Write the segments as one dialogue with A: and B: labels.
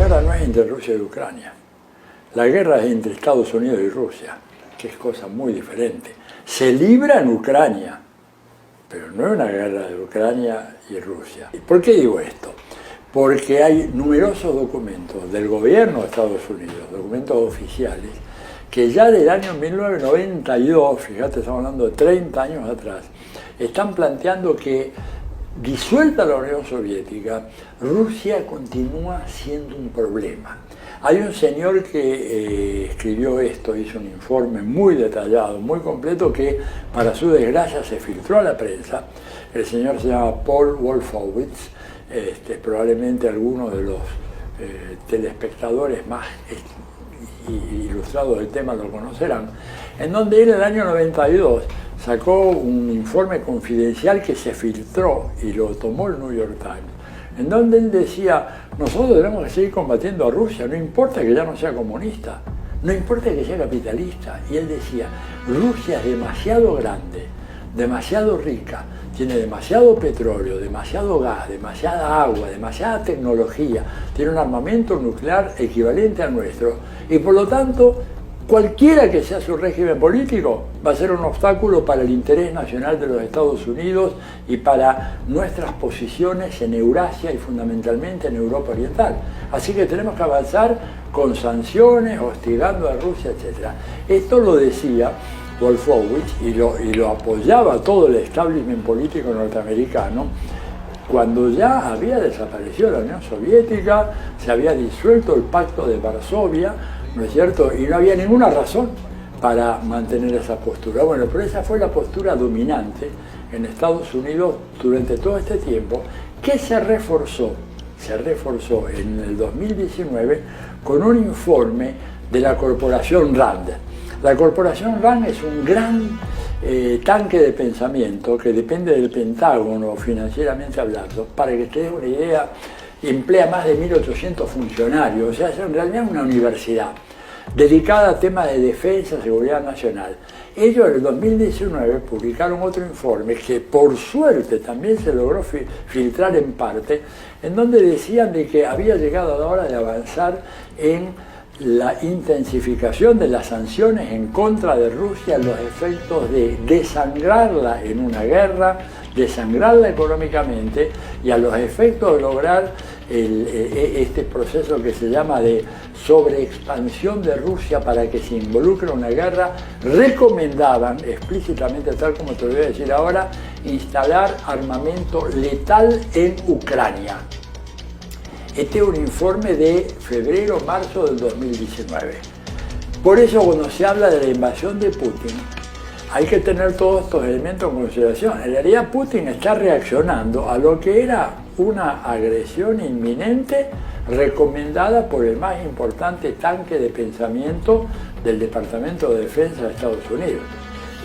A: guerra no es entre Rusia y Ucrania. La guerra es entre Estados Unidos y Rusia, que es cosa muy diferente. Se libra en Ucrania, pero no es una guerra de Ucrania y Rusia. ¿Por qué digo esto? Porque hay numerosos documentos del gobierno de Estados Unidos, documentos oficiales, que ya del año 1992, fíjate, estamos hablando de 30 años atrás, están planteando que, disuelta la Unión Soviética, Rusia continúa siendo un problema. Hay un señor que escribió esto, hizo un informe muy detallado, muy completo, que para su desgracia se filtró a la prensa. El señor se llama Paul Wolfowitz, probablemente algunos de los telespectadores más ilustrados del tema lo conocerán, en donde él en el año 92 sacó un informe confidencial que se filtró y lo tomó el New York Times, en donde él decía: nosotros tenemos que seguir combatiendo a Rusia, no importa que ya no sea comunista, no importa que sea capitalista. Y él decía: Rusia es demasiado grande, demasiado rica, tiene demasiado petróleo, demasiado gas, demasiada agua, demasiada tecnología, tiene un armamento nuclear equivalente al nuestro, y por lo tanto cualquiera que sea su régimen político va a ser un obstáculo para el interés nacional de los Estados Unidos y para nuestras posiciones en Eurasia y fundamentalmente en Europa Oriental. Así que tenemos que avanzar con sanciones, hostigando a Rusia, etc. Esto lo decía Wolfowitz y lo apoyaba todo el establishment político norteamericano cuando ya había desaparecido la Unión Soviética, se había disuelto el Pacto de Varsovia, ¿no es cierto? Y no había ninguna razón para mantener esa postura. Bueno, pero esa fue la postura dominante en Estados Unidos durante todo este tiempo, que se reforzó en el 2019 con un informe de la corporación RAND. La corporación RAND es un gran tanque de pensamiento que depende del Pentágono, financieramente hablando. Para que te des una idea, emplea más de 1.800 funcionarios, o sea, es en realidad una universidad dedicada a temas de defensa y seguridad nacional. Ellos en el 2019 publicaron otro informe que por suerte también se logró filtrar en parte, en donde decían de que había llegado la hora de avanzar en la intensificación de las sanciones en contra de Rusia, los efectos de desangrarla en una guerra, desangrarla económicamente, y a los efectos de lograr este proceso que se llama de sobreexpansión de Rusia para que se involucre en una guerra. Recomendaban explícitamente, tal como te lo voy a decir ahora, instalar armamento letal en Ucrania. Este es un informe de febrero-marzo del 2019. Por eso, cuando se habla de la invasión de Putin, hay que tener todos estos elementos en consideración. En realidad, Putin está reaccionando a lo que era una agresión inminente recomendada por el más importante tanque de pensamiento del Departamento de Defensa de Estados Unidos.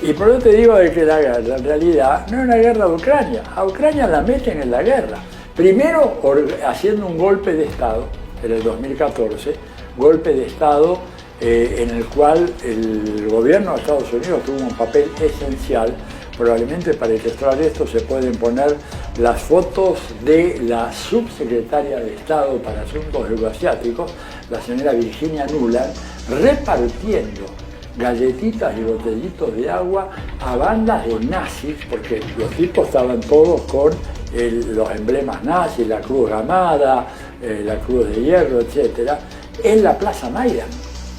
A: Y por eso te digo de que la guerra en realidad no es una guerra de Ucrania. A Ucrania la meten en la guerra. Primero haciendo un golpe de Estado en el 2014, golpe de Estado en el cual el gobierno de Estados Unidos tuvo un papel esencial. Probablemente para ilustrar esto se pueden poner las fotos de la subsecretaria de Estado para Asuntos Euroasiáticos, la señora Virginia Nuland, repartiendo galletitas y botellitos de agua a bandas de nazis, porque los tipos estaban todos con los emblemas nazis, la cruz gamada, la cruz de hierro, etc., en la Plaza Maidan,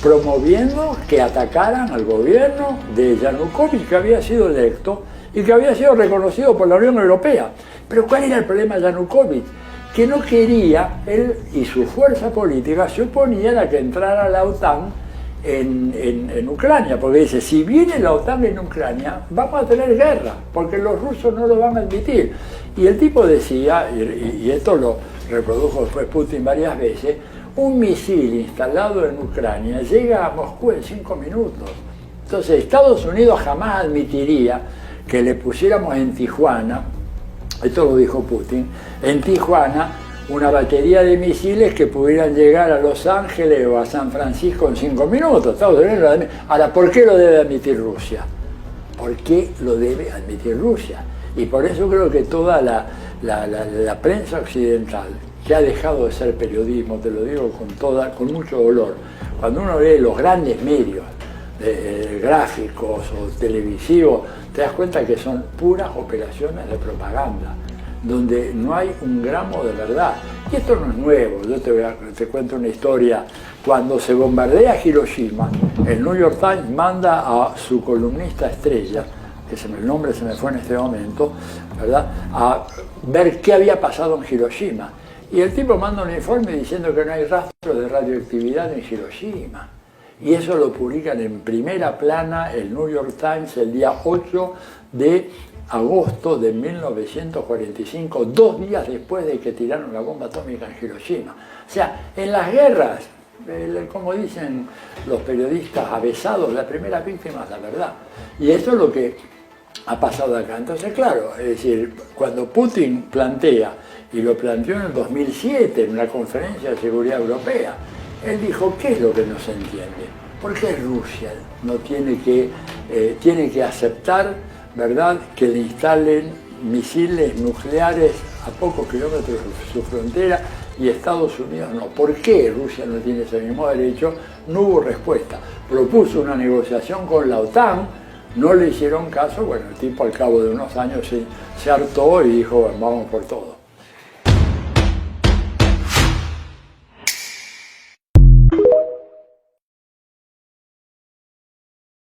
A: promoviendo que atacaran al gobierno de Yanukovych, que había sido electo y que había sido reconocido por la Unión Europea. Pero ¿cuál era el problema de Yanukovych? Que no quería, él y su fuerza política se oponían a que entrara la OTAN en Ucrania, porque dice: si viene la OTAN en Ucrania, vamos a tener guerra, porque los rusos no lo van a admitir. Y el tipo decía, y esto lo reprodujo después Putin varias veces: un misil instalado en Ucrania llega a Moscú en 5 minutos. Entonces Estados Unidos jamás admitiría que le pusiéramos en Tijuana, esto lo dijo Putin, en Tijuana una batería de misiles que pudieran llegar a Los Ángeles o a San Francisco en 5 minutos. Estados Unidos lo admite. Ahora, ¿por qué lo debe admitir Rusia? ¿Por qué lo debe admitir Rusia? Y por eso creo que toda la prensa occidental que ha dejado de ser periodismo, te lo digo con mucho dolor. Cuando uno ve los grandes medios, gráficos o televisivos, te das cuenta que son puras operaciones de propaganda, donde no hay un gramo de verdad. Y esto no es nuevo, yo te cuento una historia. Cuando se bombardea Hiroshima, el New York Times manda a su columnista estrella, que el nombre se me fue en este momento, ¿verdad?, a ver qué había pasado en Hiroshima. Y el tipo manda un informe diciendo que no hay rastro de radioactividad en Hiroshima. Y eso lo publican en primera plana el New York Times el día 8 de agosto de 1945, 2 días después de que tiraron la bomba atómica en Hiroshima. O sea, en las guerras, como dicen los periodistas avesados, la primera víctima es la verdad. Y eso es lo que ha pasado acá. Entonces, claro, es decir, cuando Putin plantea, y lo planteó en el 2007 en una conferencia de seguridad europea, él dijo, ¿qué es lo que no se entiende? ¿Por qué Rusia no tiene que aceptar, ¿verdad?, que le instalen misiles nucleares a pocos kilómetros de su frontera y Estados Unidos no? ¿Por qué Rusia no tiene ese mismo derecho? No hubo respuesta. Propuso una negociación con la OTAN, no le hicieron caso. Bueno, el tipo al cabo de unos años se hartó y dijo, bueno, vamos por todo.